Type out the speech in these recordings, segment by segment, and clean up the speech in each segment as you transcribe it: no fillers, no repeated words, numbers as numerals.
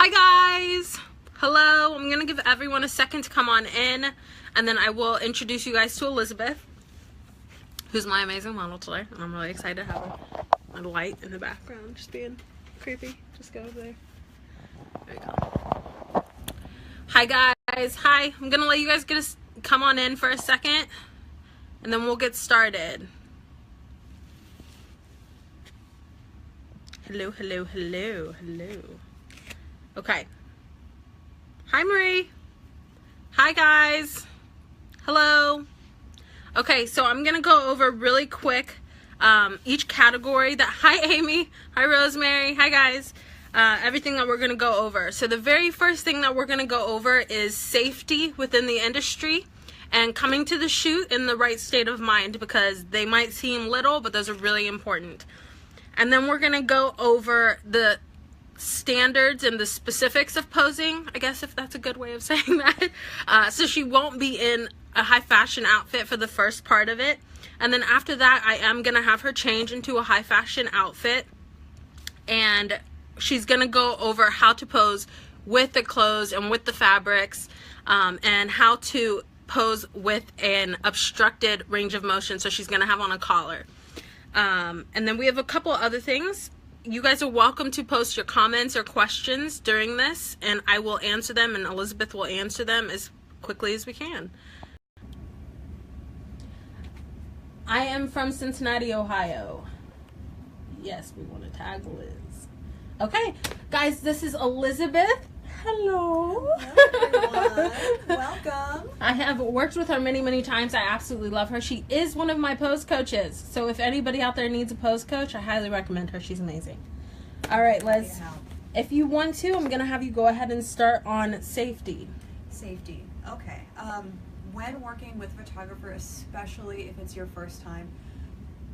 Hi guys! Hello, I'm gonna give everyone a second to come on in, and then I will introduce you guys to Elizabeth, who's my amazing model today, and I'm really excited to have her. A light in the background, just being creepy. Just go over there. There you go. Hi guys! Hi! I'm gonna let you guys come on in for a second, and then we'll get started. Hello, hello, hello, hello. Okay. Hi, Marie. Hi, guys. Hello. Okay, so I'm going to go over really quick each category that... Hi, Amy. Hi, Rosemary. Hi, guys. Everything that we're going to go over. So the very first thing that we're going to go over is safety within the industry and coming to the shoot in the right state of mind, because they might seem little, but those are really important. And then we're going to go over the standards and the specifics of posing, I guess, if that's a good way of saying that. So she won't be in a high fashion outfit for the first part of it. And then after that, I am going to have her change into a high fashion outfit. And she's going to go over how to pose with the clothes and with the fabrics, and how to pose with an obstructed range of motion. So she's going to have on a collar. And then we have a couple other things. You guys are welcome to post your comments or questions during this, and I will answer them, and Elizabeth will answer them as quickly as we can. I am from Cincinnati, Ohio. Yes, we want to tag Liz. Okay, guys, this is Elizabeth. Hello. Hello, everyone. Welcome. I have worked with her many, many times. I absolutely love her. She is one of my pose coaches. So if anybody out there needs a pose coach, I highly recommend her. She's amazing. All right, Liz. If you want to, I'm going to have you go ahead and start on safety. Safety. Okay. When working with a photographer, especially if it's your first time,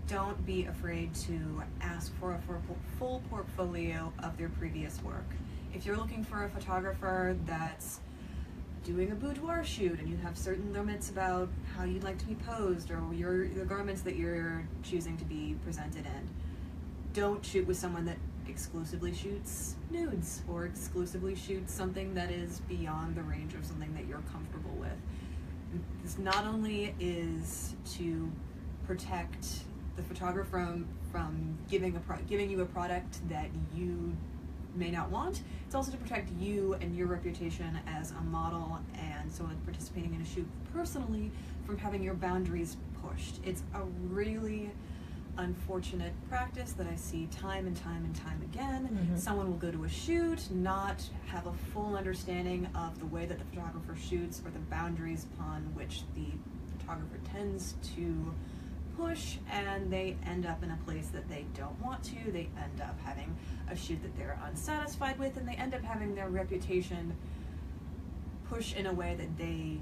don't be afraid to ask for a full portfolio of their previous work. If you're looking for a photographer that's doing a boudoir shoot and you have certain limits about how you'd like to be posed or the garments that you're choosing to be presented in, don't shoot with someone that exclusively shoots nudes or exclusively shoots something that is beyond the range of something that you're comfortable with. This not only is to protect the photographer from giving you a product that you may not want. It's also to protect you and your reputation as a model and someone participating in a shoot personally from having your boundaries pushed. It's a really unfortunate practice that I see time and time again. Mm-hmm. Someone will go to a shoot, not have a full understanding of the way that the photographer shoots or the boundaries upon which the photographer tends to push, and they end up in a place that they don't want to. They end up having a shoot that they're unsatisfied with, and they end up having their reputation push in a way that they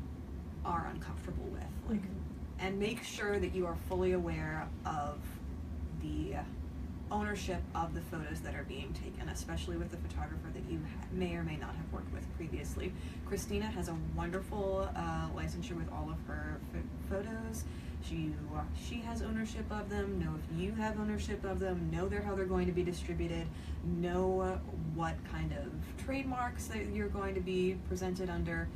are uncomfortable with. And make sure that you are fully aware of the ownership of the photos that are being taken, especially with the photographer that you may or may not have worked with previously. Christina has a wonderful licensure with all of her photos. She has ownership of them, know if you have ownership of them, know how they're going to be distributed, know what kind of trademarks that you're going to be presented under.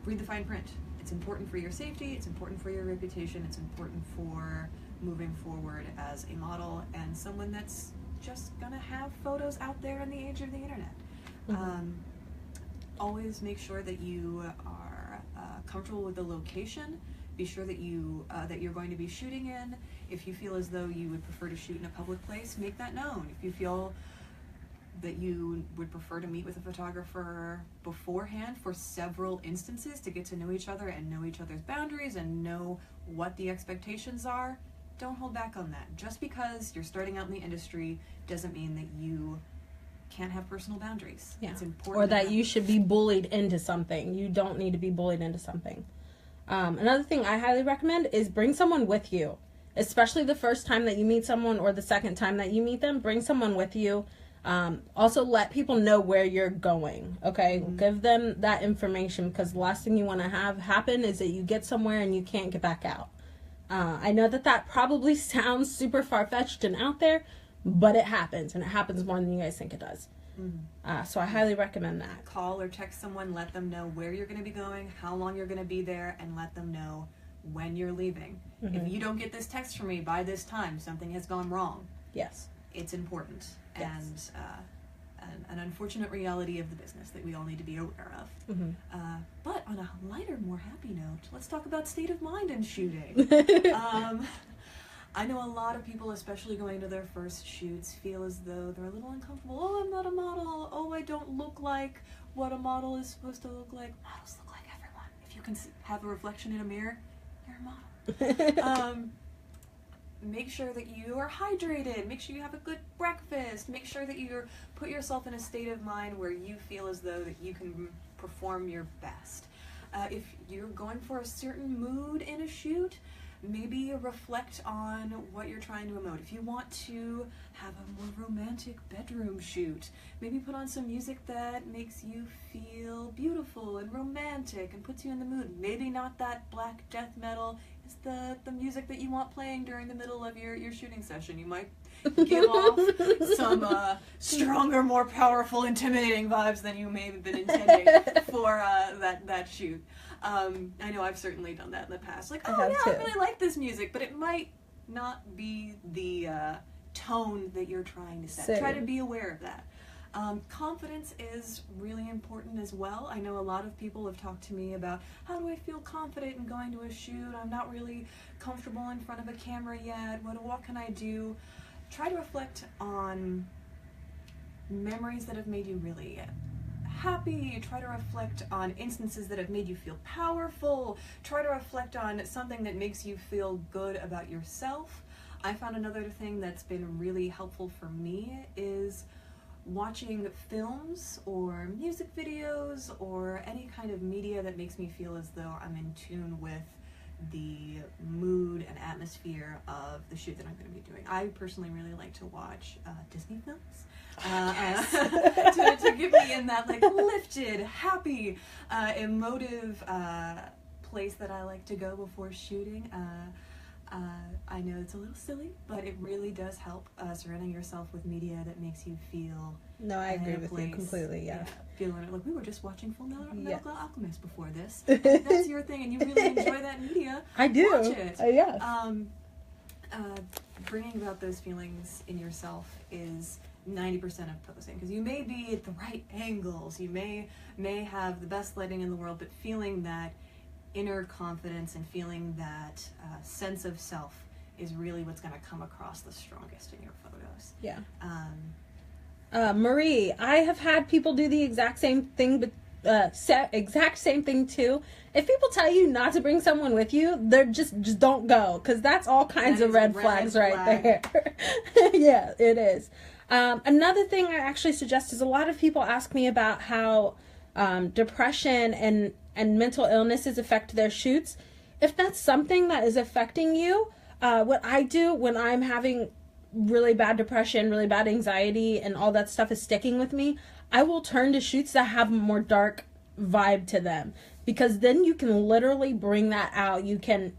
Read the fine print. It's important for your safety, it's important for your reputation, it's important for moving forward as a model and someone that's just gonna have photos out there in the age of the internet. Mm-hmm. Always make sure that you are comfortable with the location. Be sure that you're going to be shooting in. If you feel as though you would prefer to shoot in a public place, make that known. If you feel that you would prefer to meet with a photographer beforehand for several instances to get to know each other and know each other's boundaries and know what the expectations are, don't hold back on that. Just because you're starting out in the industry doesn't mean that you can't have personal boundaries. Yeah. It's important. Or that you should be bullied into something. You don't need to be bullied into something. Another thing I highly recommend is bring someone with you, especially the first time that you meet someone or the second time that you meet them. Bring someone with you. Also let people know where you're going. Okay. Mm-hmm. Give them that information, because the last thing you want to have happen is that you get somewhere and you can't get back out. I know that probably sounds super far-fetched and out there, but it happens, and it happens more than you guys think it does. So I highly recommend that. Call or text someone, let them know where you're going to be going, how long you're going to be there, and let them know when you're leaving. If you don't get this text from me by this time, something has gone wrong. Yes. It's important. Yes. And an unfortunate reality of the business that we all need to be aware of. But on a lighter, more happy note, let's talk about state of mind in shooting. I know a lot of people, especially going to their first shoots, feel as though they're a little uncomfortable. Oh, I'm not a model. Oh, I don't look like what a model is supposed to look like. Models look like everyone. If you can have a reflection in a mirror, you're a model. Make sure that you are hydrated. Make sure you have a good breakfast. Make sure that you put yourself in a state of mind where you feel as though that you can perform your best. If you're going for a certain mood in a shoot, maybe reflect on what you're trying to emote. If you want to have a more romantic bedroom shoot, maybe put on some music that makes you feel beautiful and romantic and puts you in the mood. Maybe not that black death metal is the music that you want playing during the middle of your shooting session. You might give off some stronger, more powerful, intimidating vibes than you may have been intending for that shoot. I know I've certainly done that in the past. Like, oh yeah, I really like this music, but it might not be the tone that you're trying to set. Try to be aware of that. Confidence is really important as well. I know a lot of people have talked to me about, how do I feel confident in going to a shoot? I'm not really comfortable in front of a camera yet. What can I do? Try to reflect on memories that have made you really happy. Try to reflect on instances that have made you feel powerful. Try to reflect on something that makes you feel good about yourself. I found another thing that's been really helpful for me is watching films or music videos or any kind of media that makes me feel as though I'm in tune with the mood and atmosphere of the shoot that I'm going to be doing. I personally really like to watch Disney films to get me in that like lifted, happy, emotive place that I like to go before shooting. I know it's a little silly, but it really does help surrounding yourself with media that makes you feel. No, I agree with you completely. Yeah, feeling like we were just watching Full Metal Alchemist before this. If that's your thing, and you really enjoy that media. I do. Watch it. Yeah. Bringing about those feelings in yourself is 90% of posing, because you may be at the right angles, you may have the best lighting in the world, but feeling that inner confidence and feeling that sense of self is really what's going to come across the strongest in your photos. Yeah. Marie, I have had people do the exact same thing, but exact same thing too. If people tell you not to bring someone with you, they're just don't go, because that's all kinds of red flags right there. Yeah, it is. Another thing I actually suggest is, a lot of people ask me about how depression and mental illnesses affect their shoots. If that's something that is affecting you, what I do when I'm having really bad depression, really bad anxiety, and all that stuff is sticking with me, I will turn to shoots that have a more dark vibe to them, because then you can literally bring that out. You can,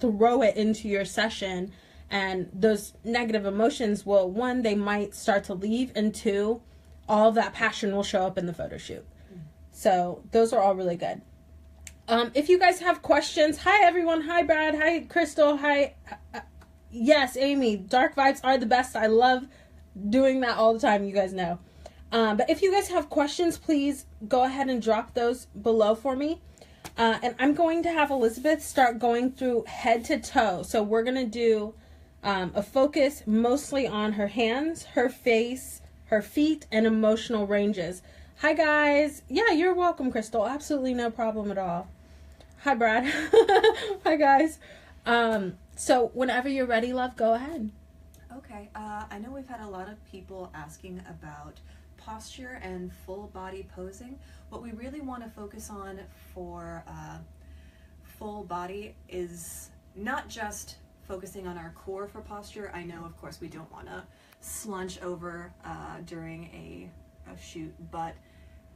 throw it into your session, and those negative emotions will, one, they might start to leave, and two, all of that passion will show up in the photo shoot. So those are all really good. If you guys have questions, hi everyone, hi Brad, hi Crystal, hi, yes, Amy, dark vibes are the best. I love doing that all the time, you guys know. But if you guys have questions, please go ahead and drop those below for me. And I'm going to have Elizabeth start going through head to toe. So we're going to do a focus mostly on her hands, her face, her feet, and emotional ranges. Hi guys. Yeah, you're welcome, Crystal. Absolutely no problem at all. Hi Brad. Hi guys. So whenever you're ready, love, go ahead. Okay. I know we've had a lot of people asking about posture and full body posing. What we really want to focus on for full body is not just focusing on our core for posture. I know, of course, we don't want to slunch over during a shoot, but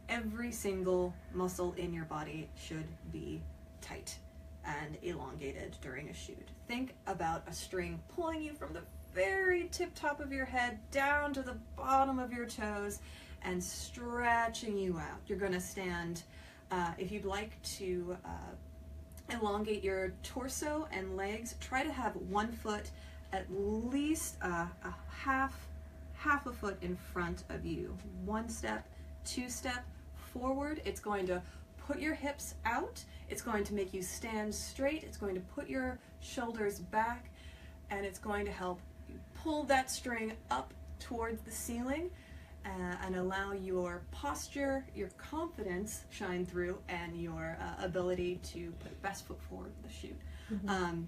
every single muscle in your body should be tight and elongated during a shoot. Think about a string pulling you from the very tip top of your head down to the bottom of your toes and stretching you out. You're going to stand, if you'd like to elongate your torso and legs, try to have one foot at least half a foot in front of you. One step, two step forward. It's going to put your hips out. It's going to make you stand straight. It's going to put your shoulders back, and it's going to help pull that string up towards the ceiling and allow your posture, your confidence shine through, and your ability to put best foot forward with the shoot. Mm-hmm.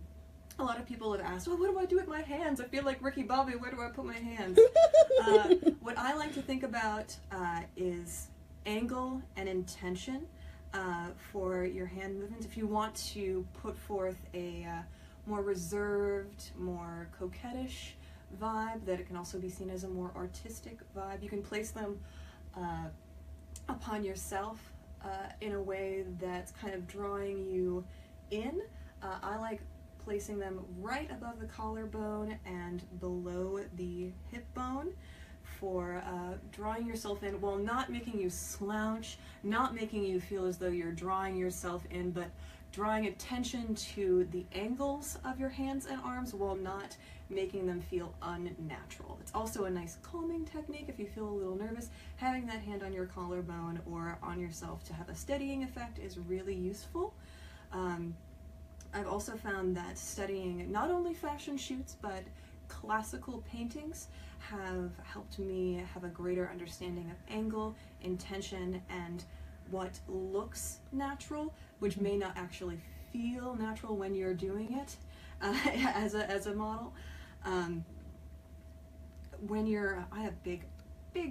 A lot of people have asked, oh, what do I do with my hands? I feel like Ricky Bobby, where do I put my hands? What I like to think about is angle and intention for your hand movements. If you want to put forth a more reserved, more coquettish vibe, that it can also be seen as a more artistic vibe, you can place them upon yourself in a way that's kind of drawing you in. I like placing them right above the collarbone and below the hip bone for drawing yourself in while not making you slouch, not making you feel as though you're drawing yourself in, but drawing attention to the angles of your hands and arms while not making them feel unnatural. It's also a nice calming technique if you feel a little nervous. Having that hand on your collarbone or on yourself to have a steadying effect is really useful. I've also found that studying not only fashion shoots but classical paintings have helped me have a greater understanding of angle, intention, and what looks natural, which may not actually feel natural when you're doing it as a model. I have big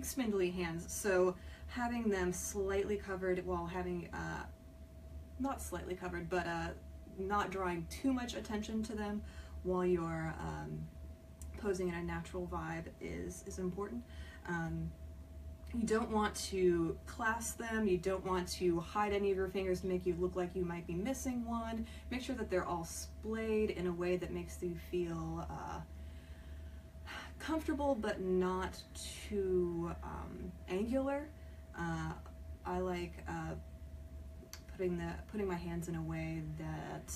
spindly hands, so having them slightly covered while having, not slightly covered, but not drawing too much attention to them while you're posing in a natural vibe is important. You don't want to clasp them, you don't want to hide any of your fingers to make you look like you might be missing one. Make sure that they're all splayed in a way that makes you feel comfortable but not too angular. I like putting my hands in a way that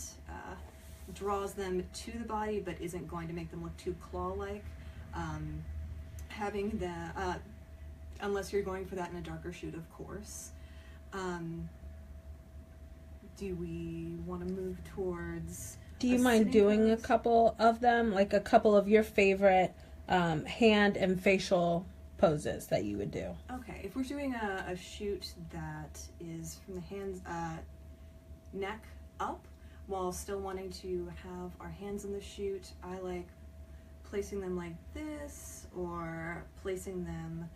draws them to the body but isn't going to make them look too claw-like. Having the unless you're going for that in a darker shoot, of course. Do we want to move towards... Do you mind doing a couple of them? Like a couple of your favorite hand and facial poses that you would do? Okay, if we're doing a shoot that is from the hands, neck up, while still wanting to have our hands in the shoot, I like placing them like this, or placing them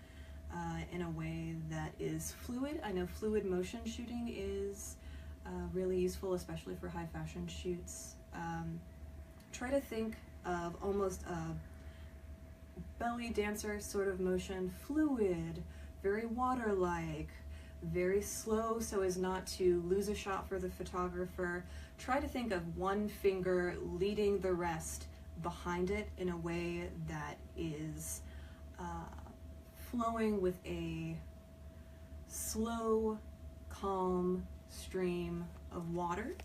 in a way that is fluid. I know fluid motion shooting is really useful, especially for high fashion shoots. Try to think of almost a belly dancer sort of motion, fluid, very water-like, very slow so as not to lose a shot for the photographer. Try to think of one finger leading the rest behind it in a way that is flowing with a slow, calm stream of water.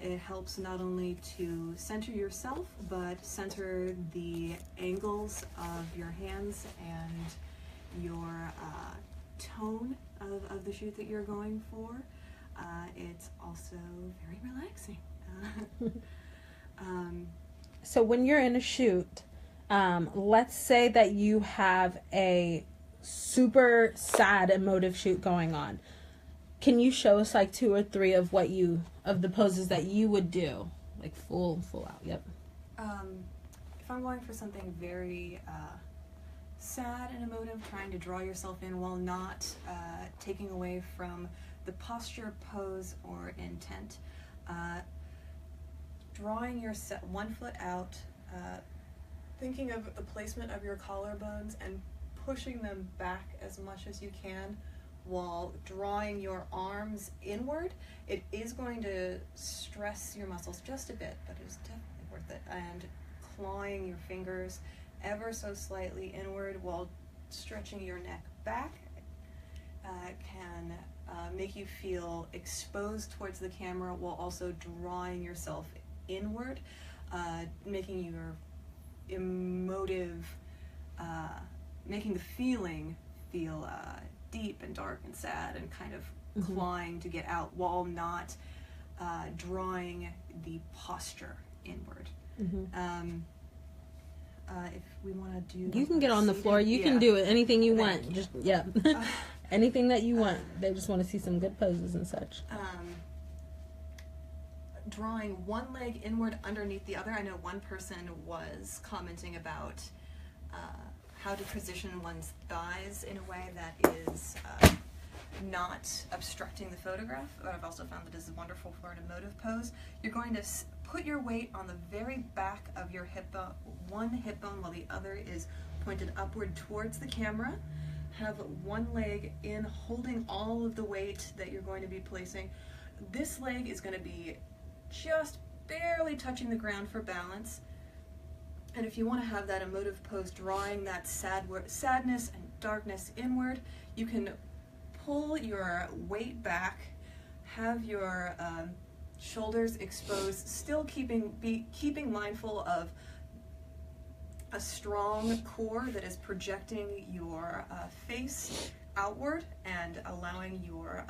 It helps not only to center yourself, but center the angles of your hands and your tone of the shoot that you're going for. It's also very relaxing. So when you're in a shoot, let's say that you have a super sad emotive shoot going on. Can you show us like 2 or 3 of the poses that you would do, like full out? Yep. If I'm going for something very sad and emotive, trying to draw yourself in while not taking away from the posture, pose, or intent, drawing your one foot out, thinking of the placement of your collarbones and pushing them back as much as you can while drawing your arms inward. It is going to stress your muscles just a bit, but it is definitely worth it. And clawing your fingers ever so slightly inward while stretching your neck back can make you feel exposed towards the camera while also drawing yourself inward, making your emotive, making the feeling feel deep and dark and sad and kind of clawing to get out while not drawing the posture inward. If we want to do, you can get on the floor. You can do it. Anything you want. Just anything that you want. They just want to see some good poses and such. Drawing one leg inward underneath the other. I know one person was commenting about how to position one's thighs in a way that is not obstructing the photograph, but I've also found that this is wonderful for an emotive pose. You're going to put your weight on the very back of your hip bone, one hip bone while the other is pointed upward towards the camera. Have one leg in, holding all of the weight that you're going to be placing. This leg is going to be just barely touching the ground for balance. And if you want to have that emotive pose, drawing that sadness and darkness inward, you can pull your weight back, have your shoulders exposed, still keeping mindful of a strong core that is projecting your face outward and allowing your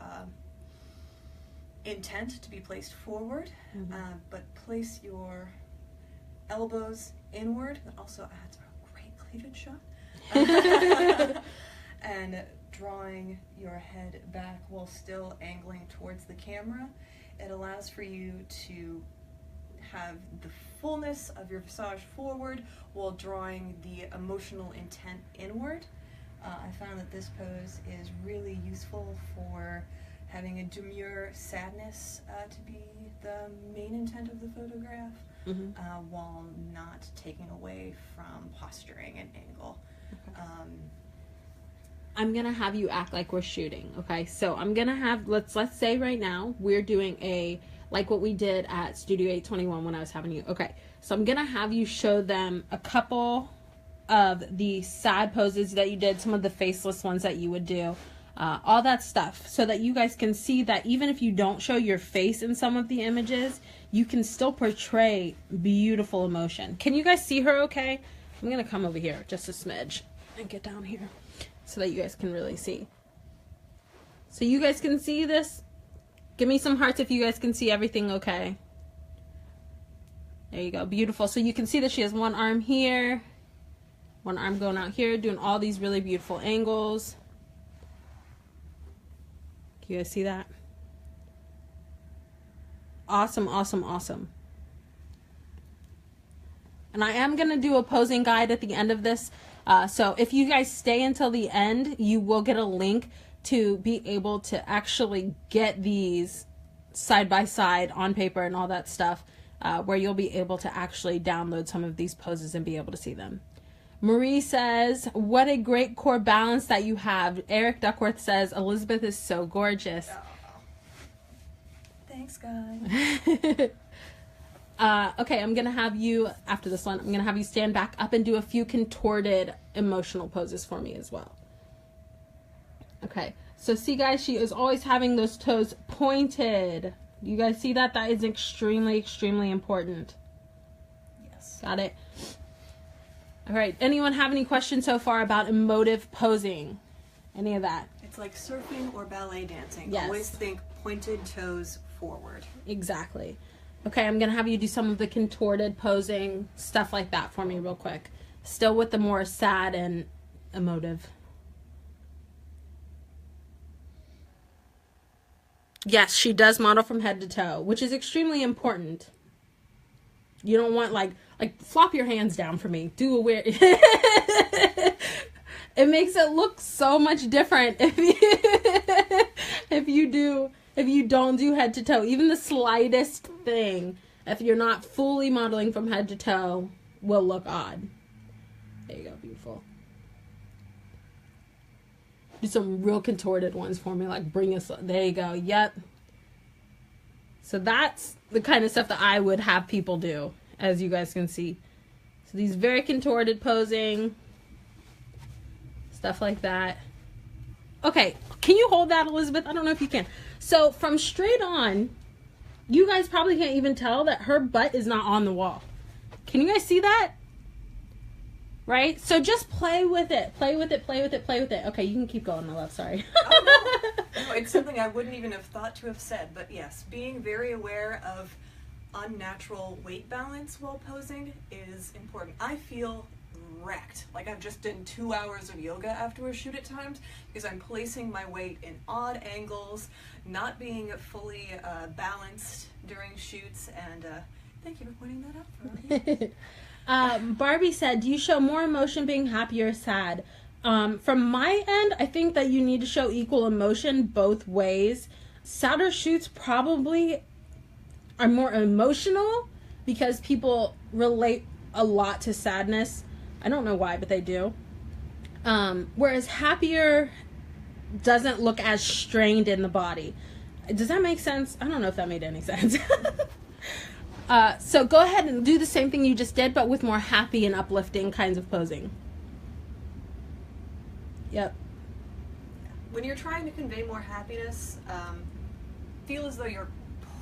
intent to be placed forward, but place your elbows inward. That also adds a great cleavage shot. And drawing your head back while still angling towards the camera. It allows for you to have the fullness of your visage forward while drawing the emotional intent inward. I found that this pose is really useful for having a demure sadness to be the main intent of the photograph, while not taking away from posturing and angle. I'm going to have you act like we're shooting, okay? So I'm going to have, let's say right now, we're doing like what we did at Studio 821 when I was having you. Okay, so I'm going to have you show them a couple of the sad poses that you did, some of the faceless ones that you would do, all that stuff, so that you guys can see that even if you don't show your face in some of the images, you can still portray beautiful emotion. Can you guys see her okay? I'm going to come over here just a smidge and get down here, so that you guys can really see. So you guys can see this? Give me some hearts if you guys can see everything okay. There you go. Beautiful. So you can see that she has one arm here, one arm going out here, doing all these really beautiful angles. Can you guys see that? Awesome, awesome, awesome. And I am going to do a posing guide at the end of this. So if you guys stay until the end, you will get a link to be able to actually get these side by side on paper and all that stuff, where you'll be able to actually download some of these poses and be able to see them. Marie says, what a great core balance that you have. Eric Duckworth says, Elizabeth is so gorgeous. Oh. Thanks, guys. Okay, I'm going to have you, after this one, I'm going to have you stand back up and do a few contorted emotional poses for me as well. Okay, so see guys, she is always having those toes pointed. You guys see that? That is extremely, extremely important. Yes. Got it? All right, anyone have any questions so far about emotive posing? Any of that? It's like surfing or ballet dancing. Yes. Always think pointed toes forward. Exactly. Okay, I'm going to have you do some of the contorted posing, stuff like that for me real quick. Still with the more sad and emotive. Yes, she does model from head to toe, which is extremely important. You don't want, like flop your hands down for me. Do a weird... It makes it look so much different if you don't do head to toe. Even the slightest thing, if you're not fully modeling from head to toe, will look odd. There you go, beautiful. Do some real contorted ones for me, like bring us, there you go, yep. So that's the kind of stuff that I would have people do, as you guys can see. So these very contorted posing, stuff like that. Okay, can you hold that, Elizabeth? I don't know if you can. So from straight on, you guys probably can't even tell that her butt is not on the wall. Can you guys see that? Right? So just play with it. Play with it, play with it, play with it. Okay, you can keep going, my love. Sorry. Oh, no. No, it's something I wouldn't even have thought to have said. But yes, being very aware of unnatural weight balance while posing is important. I feel wrecked. Like I've just done 2 hours of yoga after a shoot at times because I'm placing my weight in odd angles, not being fully balanced during shoots, and thank you for pointing that out for me. Barbie said, do you show more emotion being happy or sad? From my end, I think that you need to show equal emotion both ways. Sadder shoots probably are more emotional because people relate a lot to sadness. I don't know why, but they do. Whereas happier doesn't look as strained in the body. Does that make sense? I don't know if that made any sense. So go ahead and do the same thing you just did, but with more happy and uplifting kinds of posing. Yep. When you're trying to convey more happiness, feel as though you're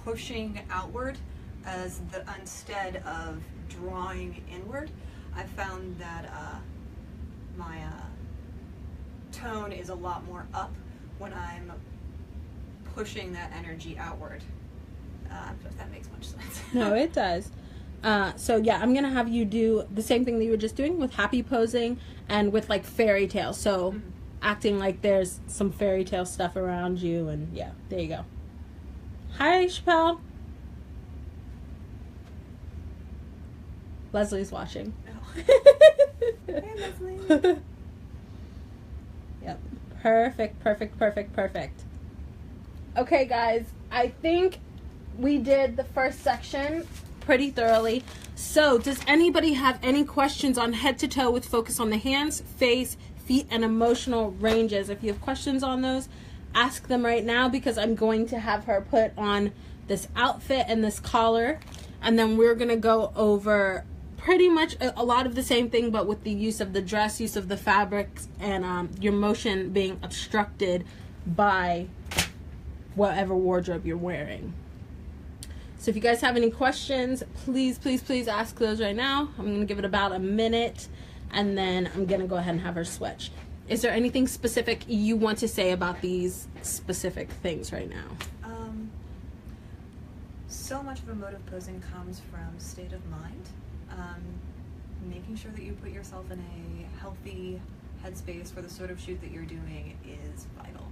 pushing outward instead of drawing inward. I found that my tone is a lot more up when I'm pushing that energy outward. If that makes much sense. No, it does. So yeah, I'm gonna have you do the same thing that you were just doing with happy posing and with like fairy tale. So acting like there's some fairy tale stuff around you, and yeah, there you go. Hi, Chappelle. Leslie's watching. Hey, Leslie. Yep. Perfect. Okay, guys, I think we did the first section pretty thoroughly. So, does anybody have any questions on head to toe with focus on the hands, face, feet, and emotional ranges? If you have questions on those, ask them right now, because I'm going to have her put on this outfit and this collar, and then we're going to go over pretty much a lot of the same thing, but with the use of the dress, use of the fabrics, and your motion being obstructed by whatever wardrobe you're wearing. So if you guys have any questions, please ask those right now. I'm going to give it about a minute, and then I'm going to go ahead and have her switch. Is there anything specific you want to say about these specific things right now? So much of emotive posing comes from state of mind. Making sure that you put yourself in a healthy headspace for the sort of shoot that you're doing is vital.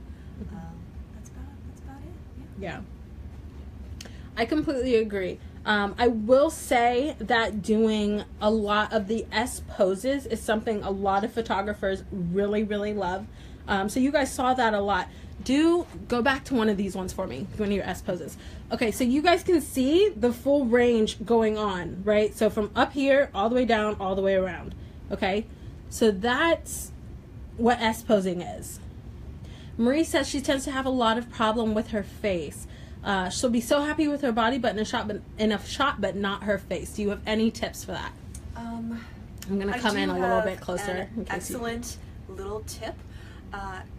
That's about it. Yeah. I completely agree. I will say that doing a lot of the S poses is something a lot of photographers really love. So you guys saw that a lot. Do go back to one of these ones for me, one of your S poses. Okay, so you guys can see the full range going on, right? So from up here, all the way down, all the way around. Okay, so that's what S posing is. Marie says she tends to have a lot of problem with her face. She'll be so happy with her body, but in a shot, but not her face. Do you have any tips for that? I'm gonna come in a little bit closer. Excellent little tip.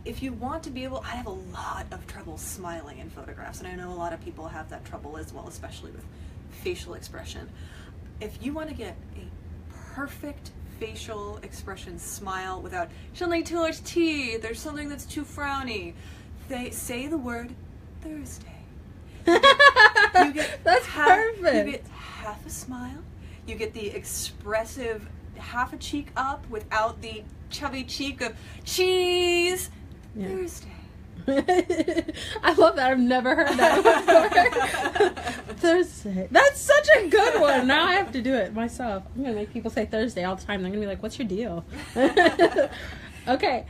If you want to be able, I have a lot of trouble smiling in photographs, and I know a lot of people have that trouble as well, especially with facial expression. If you want to get a perfect facial expression smile without showing too much teeth, there's something that's too frowny, say the word Thursday. You get That's perfect. You get half a smile. You get the expressive half a cheek up without the chubby cheek of cheese. Yeah. Thursday. I love that. I've never heard that before. Thursday. That's such a good one. Now I have to do it myself. I'm going to make people say Thursday all the time. They're going to be like, what's your deal? Okay.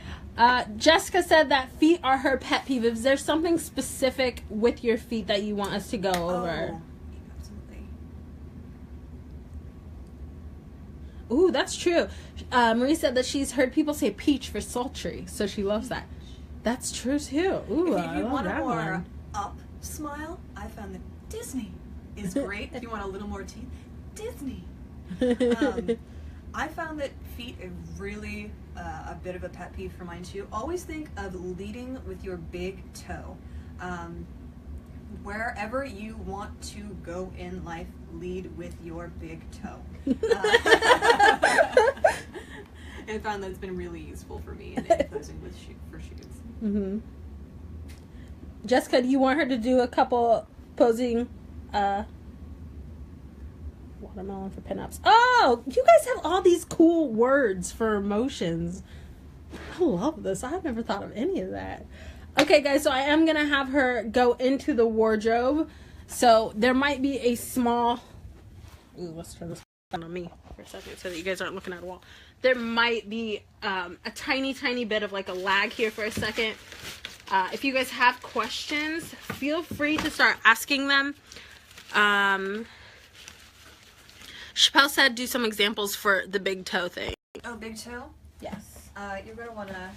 Jessica said that feet are her pet peeve. Is there something specific with your feet that you want us to go over? Oh, absolutely. Ooh, that's true. Marie said that she's heard people say peach for sultry, so she loves that. That's true too. Ooh, if you want a more one. up smile, I found that Disney is great. If you want a little more teeth, Disney. I found that feet are really a bit of a pet peeve for mine too. Always think of leading with your big toe. Wherever you want to go in life, lead with your big toe. I found that's been really useful for me in posing for shoes. Mm-hmm. Jessica, do you want her to do a couple posing watermelon for pinups? Oh, you guys have all these cool words for emotions. I love this. I've never thought of any of that. Okay, guys, so I am going to have her go into the wardrobe. So there might be a small... Ooh, let's turn this on me for a second so that you guys aren't looking at a wall. There might be a tiny, tiny bit of like a lag here for a second. If you guys have questions, feel free to start asking them. Chappelle said do some examples for the big toe thing. Oh, big toe? Yes. You're going to want to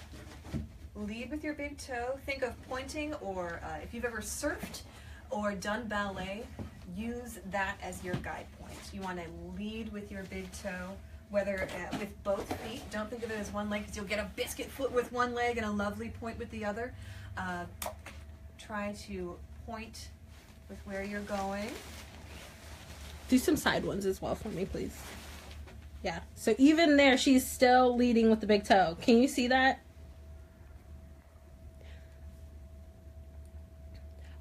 lead with your big toe. Think of pointing, or if you've ever surfed or done ballet, use that as your guide point. You want to lead with your big toe, whether with both feet. Don't think of it as one leg, because you'll get a biscuit foot with one leg and a lovely point with the other. Try to point with where you're going. Do some side ones as well for me, please. Yeah. So even there, she's still leading with the big toe. Can you see that?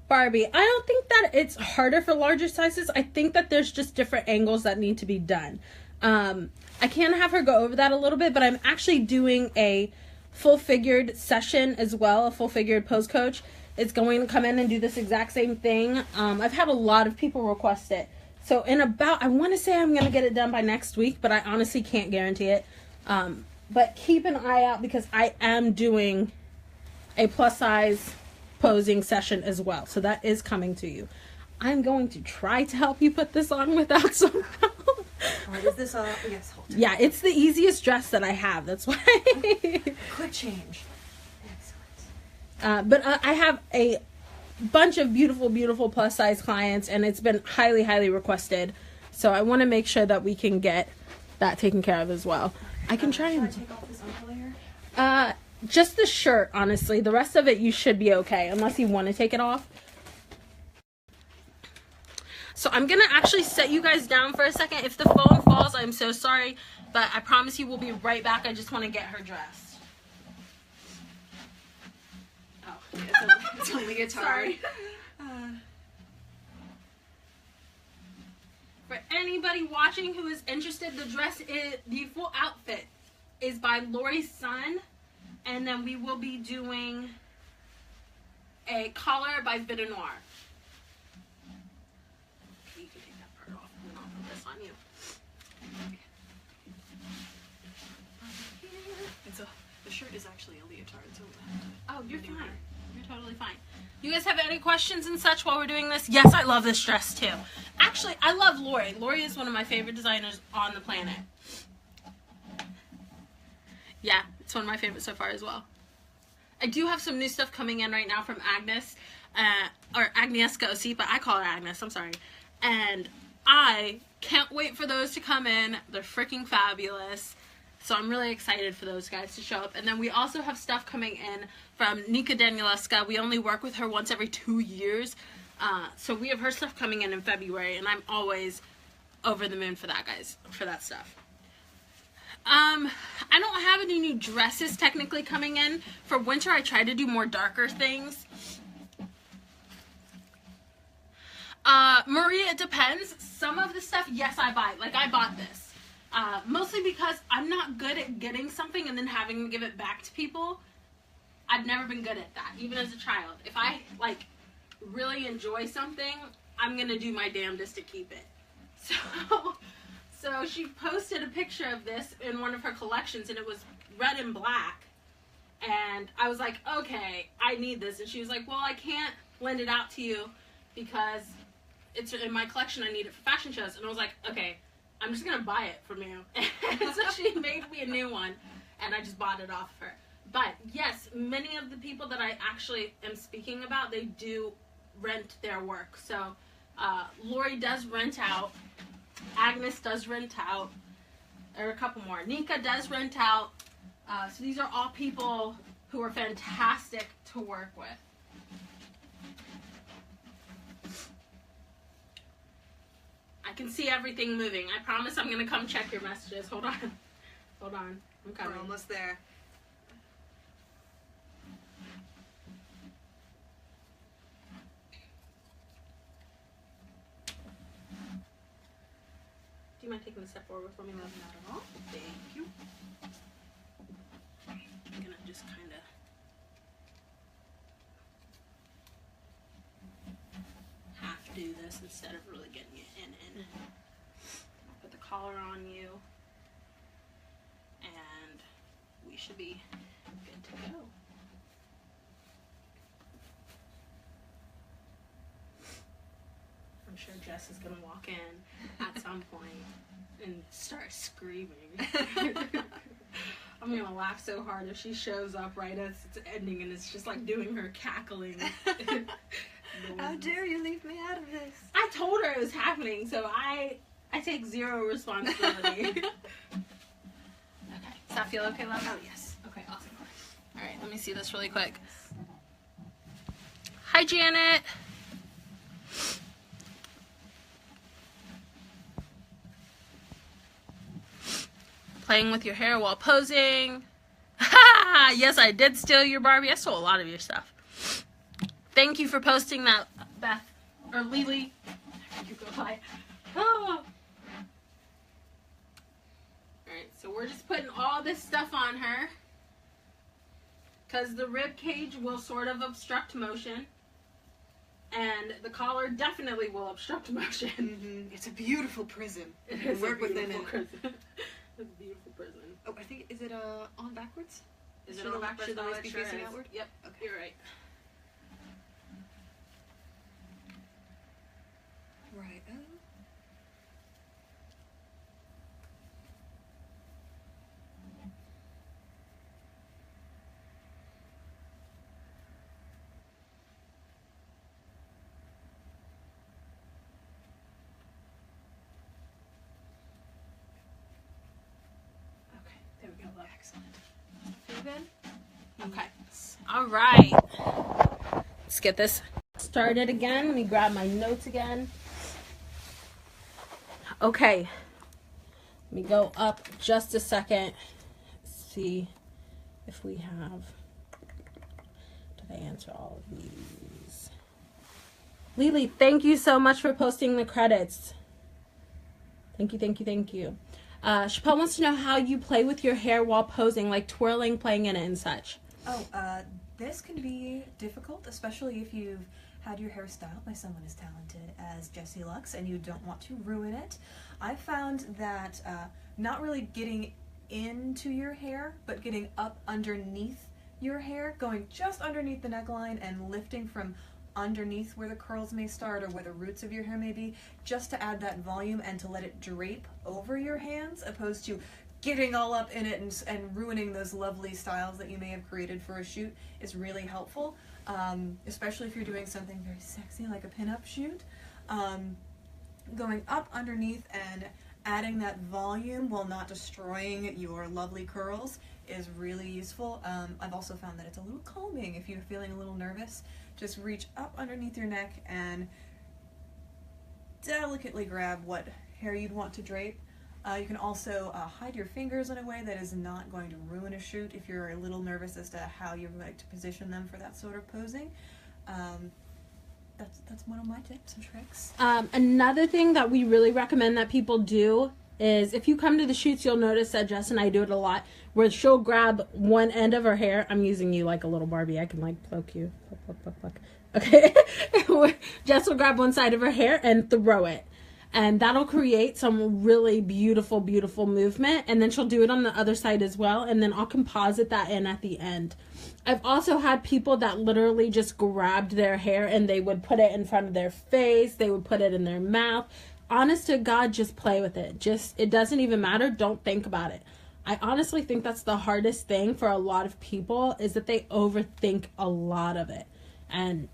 Barbie, I don't think that it's harder for larger sizes. I think that there's just different angles that need to be done. I can have her go over that a little bit, but I'm actually doing a full figured session as well. A full figured pose coach is going to come in and do this exact same thing. I've had a lot of people request it. So in about, I want to say I'm going to get it done by next week, but I honestly can't guarantee it. But keep an eye out, because I am doing a plus size posing session as well. So that is coming to you. I'm going to try to help you put this on without some help. Alright, is this yes, hold on. Yeah, it's the easiest dress that I have. That's why. Quick change. Excellent. But I have a bunch of beautiful, beautiful plus size clients, and it's been highly, highly requested. So I want to make sure that we can get that taken care of as well. I can try and take off this underlayer? just the shirt, honestly. The rest of it you should be okay, unless you want to take it off. So I'm gonna actually set you guys down for a second. If the phone falls, I'm so sorry, but I promise you we'll be right back. I just want to get her dressed. Oh, it's a leotard. Sorry. For anybody watching who is interested, the dress is, the full outfit is by Lori's son, and then we will be doing a collar by Vita Noir. You can take that part off, and I'll put this on you. The shirt is actually a leotard, so Oh, you're fine. You're totally fine. You guys have any questions and such while we're doing this? Yes, I love this dress too. Actually, I love Lori. Lori is one of my favorite designers on the planet. Yeah, it's one of my favorites so far as well. I do have some new stuff coming in right now from Agnes, or Agnieszka Osipa. I call her Agnes, I'm sorry. And I can't wait for those to come in. They're freaking fabulous. So I'm really excited for those guys to show up. And then we also have stuff coming in from Nika Danielewska. We only work with her once every 2 years. So we have her stuff coming in February, and I'm always over the moon for that, guys, for that stuff. I don't have any new dresses technically coming in. For winter, I try to do more darker things. Maria, it depends. Some of the stuff, yes, I buy. Like, I bought this. Mostly because I'm not good at getting something and then having to give it back to people. I've never been good at that, even as a child. If I, like, really enjoy something, I'm going to do my damnedest to keep it. So she posted a picture of this in one of her collections, and it was red and black. And I was like, okay, I need this. And she was like, well, I can't lend it out to you because it's in my collection. I need it for fashion shows. And I was like, okay, I'm just going to buy it from you. So she made me a new one, and I just bought it off of her. But yes, many of the people that I actually am speaking about, they do rent their work. So Lori does rent out. Agnes does rent out. or a couple more. Nika does rent out. So these are all people who are fantastic to work with. I can see everything moving. I promise I'm going to come check your messages. Hold on. Hold on. I'm coming. We're almost there. Do you mind taking a step forward for me, love? Not at all. Thank you. I'm going to just kind of... half do this instead of really getting it in. Put the collar on you. And we should be good to go. I'm sure Jess is going to walk in at some point and start screaming. I'm going to laugh so hard if she shows up right as it's ending and it's just like doing her cackling. How dare you leave me out of this? I told her it was happening, so I take zero responsibility. Okay. Does that feel okay, love? Oh, yes. Okay, awesome. All right, let me see this really quick. Hi, Janet. Playing with your hair while posing. Yes, I did steal your Barbie. I stole a lot of your stuff. Thank you for posting that, Beth. Or Lily. You go by. Oh. Alright, so we're just putting all this stuff on her. Because the rib cage will sort of obstruct motion. And the collar definitely will obstruct motion. Mm-hmm. It's a beautiful prison. It is work a beautiful within it. prison. It's a beautiful prison. Oh, I think, is it on backwards? Is Should it on the- backwards? should the No, legs it be sure facing is. outward? Yep, Okay. you're right. Right. Okay, there we go. Love. Excellent. Feel good? Okay. All right. Let's get this started again. Let me grab my notes again. Okay. Let me go up just a second. See if we have... Did I answer all of these? Lily, thank you so much for posting the credits. Thank you, thank you, thank you. Chappelle wants to know how you play with your hair while posing, like twirling, playing in it and such. Oh, this can be difficult, especially if you've had your hair styled by someone as talented as Jessie Lux and you don't want to ruin it. I found that not really getting into your hair, but getting up underneath your hair, going just underneath the neckline and lifting from underneath where the curls may start or where the roots of your hair may be, just to add that volume and to let it drape over your hands, opposed to getting all up in it and ruining those lovely styles that you may have created for a shoot, is really helpful, especially if you're doing something very sexy like a pinup shoot. Going up underneath and adding that volume while not destroying your lovely curls is really useful. I've also found that it's a little calming if you're feeling a little nervous. Just reach up underneath your neck and delicately grab what hair you'd want to drape. You can also hide your fingers in a way that is not going to ruin a shoot if you're a little nervous as to how you're going to position them for that sort of posing. That's one of my tips and tricks. Another thing that we really recommend that people do is, if you come to the shoots, you'll notice that Jess and I do it a lot, where she'll grab one end of her hair. I'm using you like a little Barbie. I can like poke you. Poke. Okay. Jess will grab one side of her hair and throw it. And that'll create some really beautiful, beautiful movement. And then she'll do it on the other side as well. And then I'll composite that in at the end. I've also had people that literally just grabbed their hair and they would put it in front of their face. They would put it in their mouth. Honest to God, just play with it. It doesn't even matter. Don't think about it. I honestly think that's the hardest thing for a lot of people, is that they overthink a lot of it. And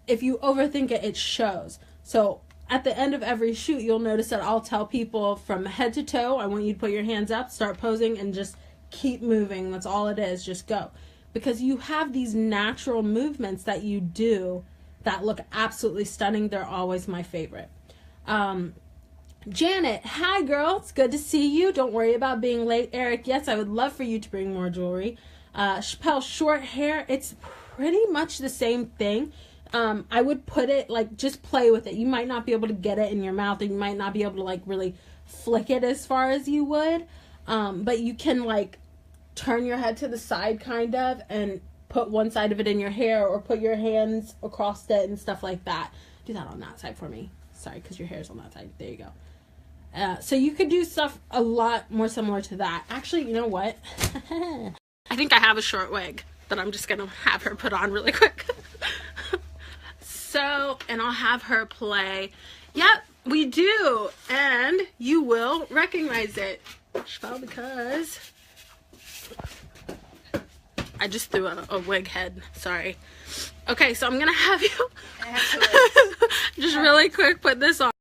if you overthink it, it shows. So at the end of every shoot, you'll notice that I'll tell people from head to toe, I want you to put your hands up, start posing, and just keep moving. That's all it is. Just go. Because you have these natural movements that you do that look absolutely stunning. They're always my favorite. Janet, hi girl, it's good to see you. Don't worry about being late. Eric, yes, I would love for you to bring more jewelry. Chappelle, short hair, it's pretty much the same thing. I would put it, like, just play with it. You might not be able to get it in your mouth, and you might not be able to, like, really flick it as far as you would. But you can, like, turn your head to the side, kind of, and put one side of it in your hair, or put your hands across it and stuff like that. Do that on that side for me. Sorry, because your hair's on that side. There you go. So you could do stuff a lot more similar to that. Actually, you know what? I think I have a short wig that I'm just going to have her put on really quick. So, and I'll have her play. Yep, we do. And you will recognize it. Because I just threw a wig head. Sorry. Okay, so I'm going to have you just really quick put this on.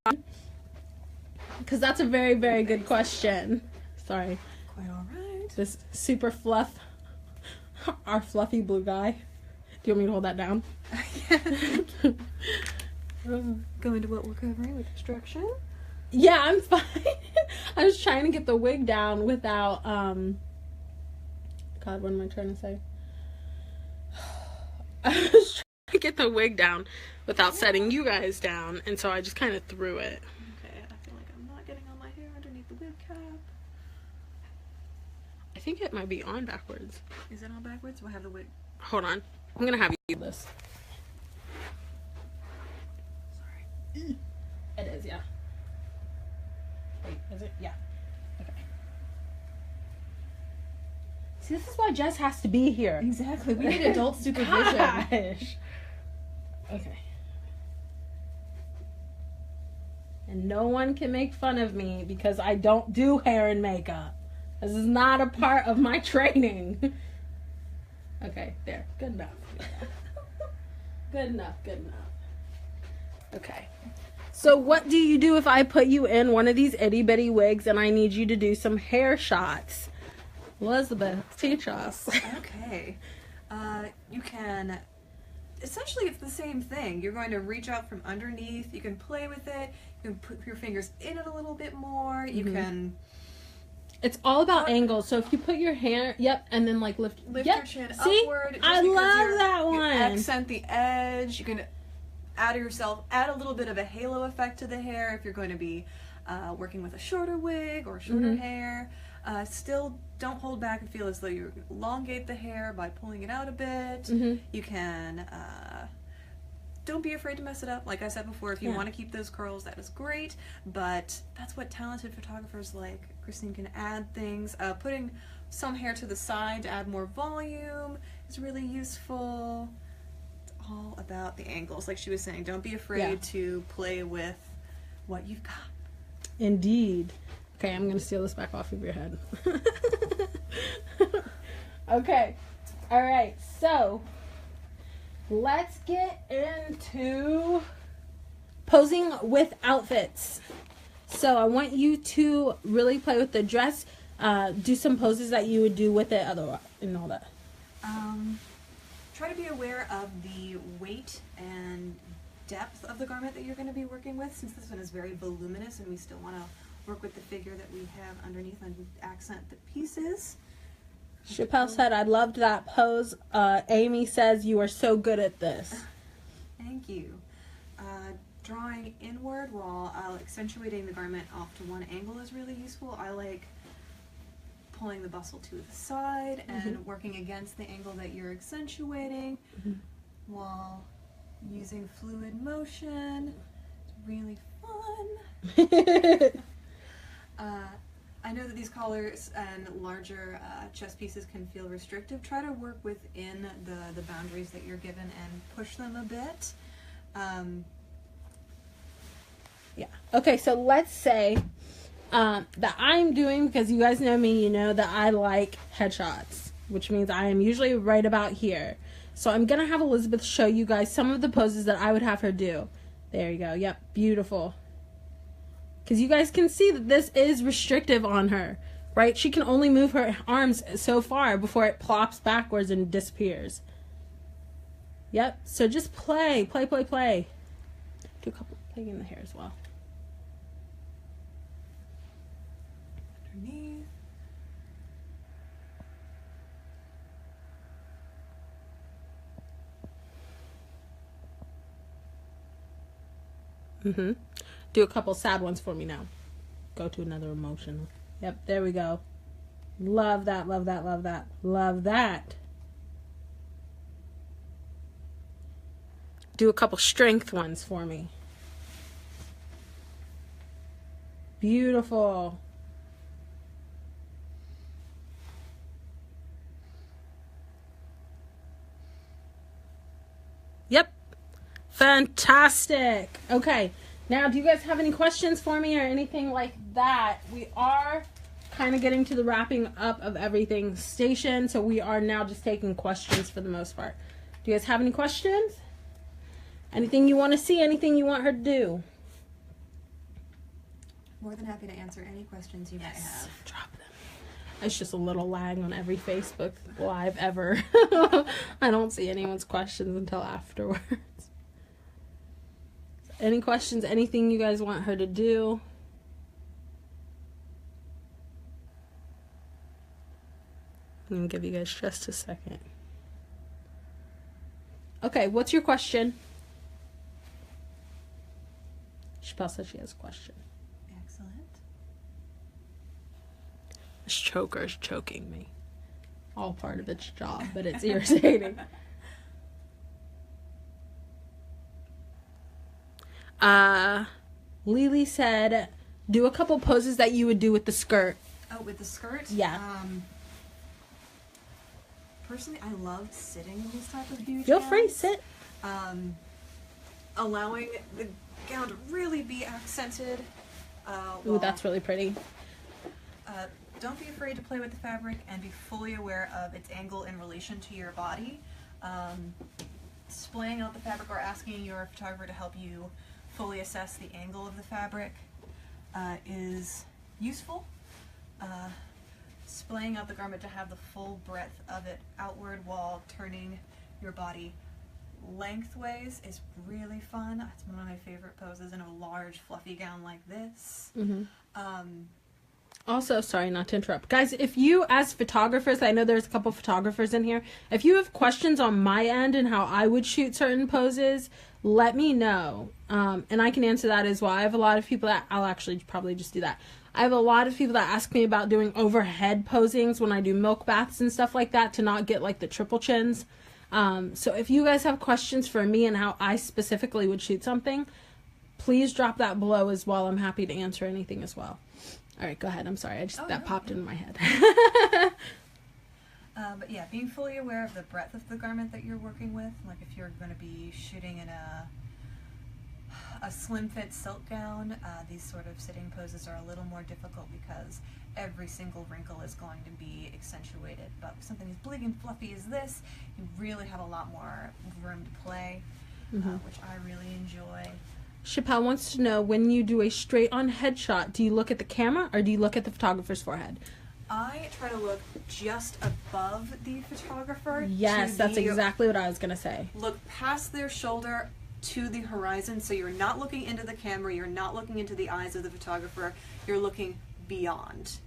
Because that's a very, very good question. Sorry. Quite all right. This super fluff, our fluffy blue guy. Do you want me to hold that down? Go into what we're covering with destruction. Yeah, I'm fine. I was trying to get the wig down without, God, what am I trying to say? I was trying to get the wig down without setting you guys down, and so I just kind of threw it. Okay, I feel like I'm not getting all my hair underneath the wig cap. I think it might be on backwards. Is it on backwards? We'll have the wig. Hold on. I'm going to have you do this. Sorry. It is, yeah. Wait, is it? Yeah. Okay. See, this is why Jess has to be here. Exactly. We need adult supervision. Gosh. Okay. And no one can make fun of me because I don't do hair and makeup. This is not a part of my training. Okay, there. Good enough. Good enough. Good enough. Okay. So what do you do if I put you in one of these itty bitty wigs and I need you to do some hair shots? Elizabeth, teach us. Okay. You can, essentially it's the same thing. You're going to reach out from underneath. You can play with it. You can put your fingers in it a little bit more. You can... It's all about angles. So if you put your hair, yep, and then like lift your chin See? upward. I love that You one. accent the edge. You can add a little bit of a halo effect to the hair if you're going to be working with a shorter wig or shorter hair. Still don't hold back and feel as though you elongate the hair by pulling it out a bit. You can don't be afraid to mess it up. Like I said before, if you want to keep those curls, that is great, but that's what talented photographers like Christine can add things. Putting some hair to the side to add more volume is really useful. It's all about the angles. Like she was saying, don't be afraid to play with what you've got. Indeed. Okay, I'm going to steal this back off of your head. Okay. All right. So, let's get into posing with outfits. So, I want you to really play with the dress. Do some poses that you would do with it otherwise and all that. Try to be aware of the weight and depth of the garment that you're going to be working with, since this one is very voluminous and we still want to work with the figure that we have underneath and accent the pieces. Chappelle said, I loved that pose. Amy says, you are so good at this. Thank you. Drawing inward while accentuating the garment off to one angle is really useful. I like pulling the bustle to the side and working against the angle that you're accentuating while using fluid motion. It's really fun. I know that these collars and larger chest pieces can feel restrictive. Try to work within the boundaries that you're given and push them a bit. Yeah. Okay, so let's say that I'm doing, because you guys know me, you know that I like headshots, which means I am usually right about here. So I'm going to have Elizabeth show you guys some of the poses that I would have her do. There you go. Yep, beautiful. Because you guys can see that this is restrictive on her, right? She can only move her arms so far before it plops backwards and disappears. Yep, so just play. Do a couple, play in the hair as well. Underneath. Do a couple sad ones for me now. Go to another emotional. Yep, there we go. Love that, love that, love that. Love that. Do a couple strength ones for me. Beautiful. Yep. Fantastic. Okay. Now, do you guys have any questions for me or anything like that? We are kind of getting to the wrapping up of everything station, so we are now just taking questions for the most part. Do you guys have any questions? Anything you want to see? Anything you want her to do? More than happy to answer any questions you might have. Drop them. It's just a little lag on every Facebook Live ever. I don't see anyone's questions until afterwards. Any questions? Anything you guys want her to do? I'm going to give you guys just a second. Okay, what's your question? Chappelle said she has a question. Excellent. This choker is choking me. All part of its job, but it's irritating. Lily said, do a couple poses that you would do with the skirt. Oh, with the skirt? Yeah. Personally, I love sitting in these type of huge Feel gowns. free, sit. Allowing the gown to really be accented. Ooh, that's really pretty. Don't be afraid to play with the fabric and be fully aware of its angle in relation to your body. Splaying out the fabric or asking your photographer to help you fully assess the angle of the fabric is useful. Splaying out the garment to have the full breadth of it outward while turning your body lengthways is really fun. It's one of my favorite poses in a large fluffy gown like this. Also, sorry not to interrupt. Guys, if you, as photographers, I know there's a couple photographers in here, if you have questions on my end and how I would shoot certain poses, let me know. And I can answer that as well. I have a lot of people that, I'll actually probably just do that. I have a lot of people that ask me about doing overhead posings when I do milk baths and stuff like that to not get like the triple chins. So if you guys have questions for me and how I specifically would shoot something, please drop that below as well. I'm happy to answer anything as well. All right, go ahead. I'm sorry. That popped into my head. But yeah, being fully aware of the breadth of the garment that you're working with. Like if you're going to be shooting in a slim fit silk gown, these sort of sitting poses are a little more difficult because every single wrinkle is going to be accentuated. But with something as big and fluffy as this, you really have a lot more room to play, which I really enjoy. Chappelle wants to know, when you do a straight on headshot, do you look at the camera or do you look at the photographer's forehead? I try to look just above the photographer. Yes, that's exactly what I was going to say. Look past their shoulder to the horizon, so you're not looking into the camera, you're not looking into the eyes of the photographer, you're looking beyond.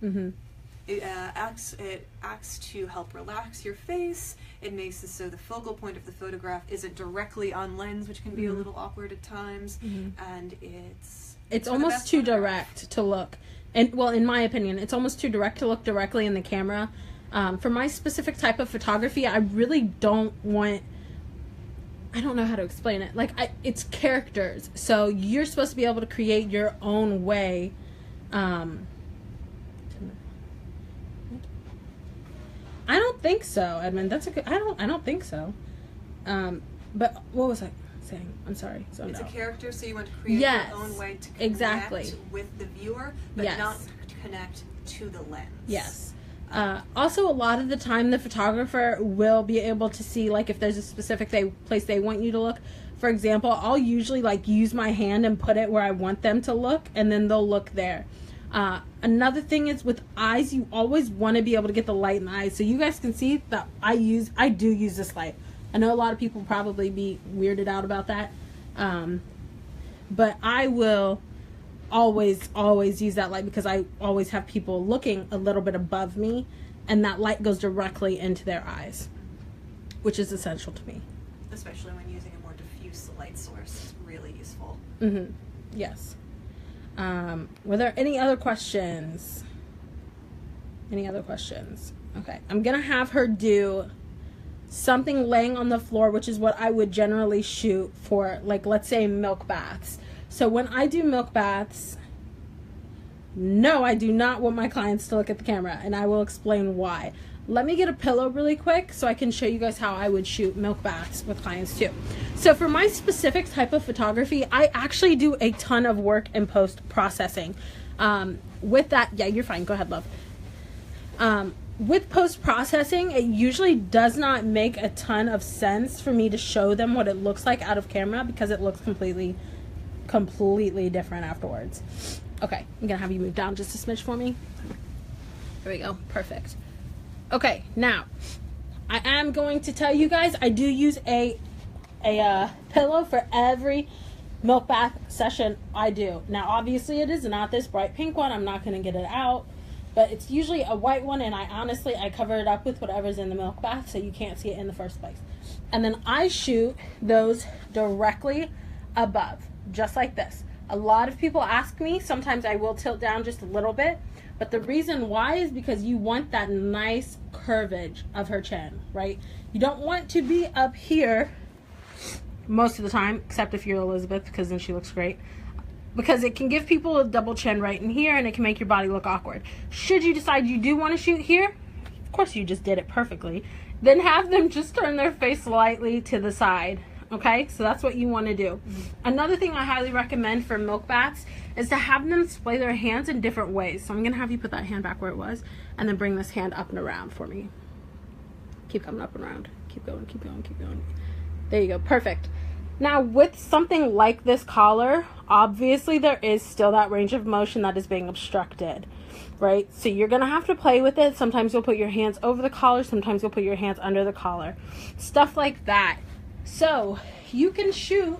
It acts to help relax your face. It makes it so the focal point of the photograph isn't directly on lens, which can be a little awkward at times, and it's almost too direct to look. And well, in my opinion, it's almost too direct to look directly in the camera. For my specific type of photography, I really don't want, I don't know how to explain it. Like, it's characters. So you're supposed to be able to create your own way. I don't think so, Edmund. That's a good, I don't think so. But what was I saying? I'm sorry. So it's a character, so you want to create your own way to connect with the viewer, but not to connect to the lens. Yes. Also, a lot of the time, the photographer will be able to see, like, if there's a specific place they want you to look. For example, I'll usually, like, use my hand and put it where I want them to look, and then they'll look there. Another thing is with eyes, you always want to be able to get the light in the eyes. So you guys can see that I do use this light. I know a lot of people probably be weirded out about that. But I will always use that light because I always have people looking a little bit above me, and that light goes directly into their eyes, which is essential to me. Especially when using a more diffuse light source, it's really useful. Mm-hmm. Yes. Were there any other questions? Any other questions? Okay. I'm going to have her do something laying on the floor, which is what I would generally shoot for, like, let's say milk baths. So when I do milk baths, no, I do not want my clients to look at the camera, and I will explain why. Let me get a pillow really quick so I can show you guys how I would shoot milk baths with clients too. So for my specific type of photography, I actually do a ton of work in post-processing. With that, yeah, you're fine. Go ahead, love. With post-processing, it usually does not make a ton of sense for me to show them what it looks like out of camera because it looks completely different afterwards. Okay, I'm gonna have you move down just a smidge for me. There we go. Perfect. Okay, now I am going to tell you guys I do use a pillow for every milk bath session I do. Now obviously it is not this bright pink one. I'm not going to get it out, but it's usually a white one, and I cover it up with whatever's in the milk bath so you can't see it in the first place. And then I shoot those directly above, just like this. A lot of people ask me, sometimes I will tilt down just a little bit, but the reason why is because you want that nice curvage of her chin, right? You don't want to be up here most of the time, except if you're Elizabeth, because then she looks great. Because it can give people a double chin right in here, and it can make your body look awkward. Should you decide you do want to shoot here, of course you just did it perfectly, then have them just turn their face slightly to the side. Okay, so that's what you want to do. Another thing I highly recommend for milk baths is to have them display their hands in different ways. So I'm going to have you put that hand back where it was, and then bring this hand up and around for me. Keep coming up and around. Keep going, keep going, keep going. There you go. Perfect. Now, with something like this collar, obviously there is still that range of motion that is being obstructed, right? So you're going to have to play with it. Sometimes you'll put your hands over the collar. Sometimes you'll put your hands under the collar. Stuff like that. So you can shoot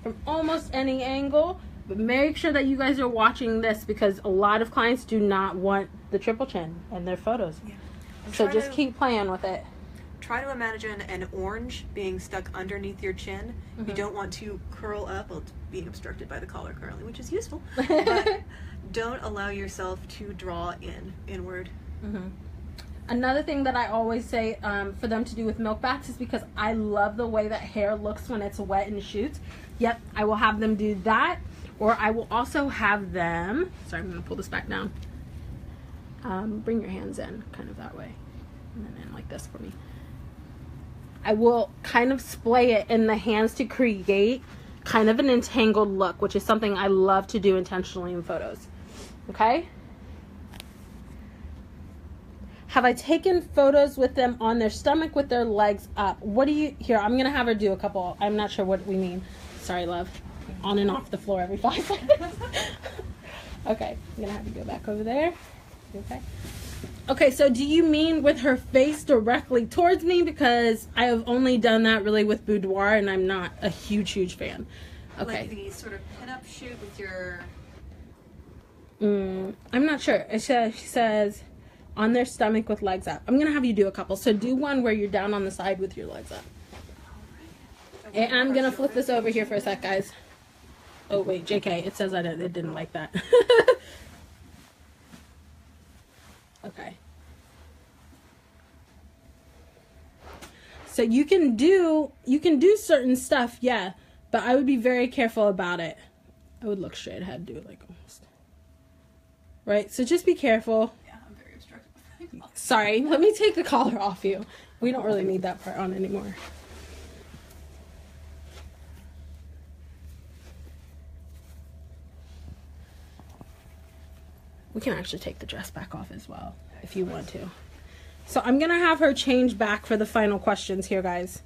from almost any angle, but make sure that you guys are watching this because a lot of clients do not want the triple chin in their photos. Yeah. So just keep playing with it. Try to imagine an orange being stuck underneath your chin. You don't want to curl up. Well, it's being obstructed by the collar currently, which is useful. But don't allow yourself to draw inward. Another thing that I always say for them to do with milk baths is because I love the way that hair looks when it's wet and shoots. Yep, I will have them do that. Or I will also have them, sorry, I'm going to pull this back down. Bring your hands in, kind of that way. And then in like this for me. I will kind of splay it in the hands to create kind of an entangled look, which is something I love to do intentionally in photos. Okay? Have I taken photos with them on their stomach with their legs up? What do you, here, I'm going to have her do a couple. I'm not sure what we mean. Sorry, love. On and off the floor every 5 seconds. Okay, I'm going to have you go back over there. Okay. Okay, so do you mean with her face directly towards me? Because I have only done that really with boudoir, and I'm not a huge fan. Okay. Like the sort of pin-up shoot with your... I'm not sure. She says on their stomach with legs up. I'm going to have you do a couple. So do one where you're down on the side with your legs up. And I'm going to flip this over here for a sec, guys. Oh, wait, JK, it says it didn't like that. Okay. So you can do certain stuff, yeah, but I would be very careful about it. I would look straight ahead, do it like almost. Right? So just be careful. Yeah, I'm very obstructive. Sorry, let me take the collar off you. We don't really need that part on anymore. We can actually take the dress back off as well, if you want to. So I'm going to have her change back for the final questions here, guys.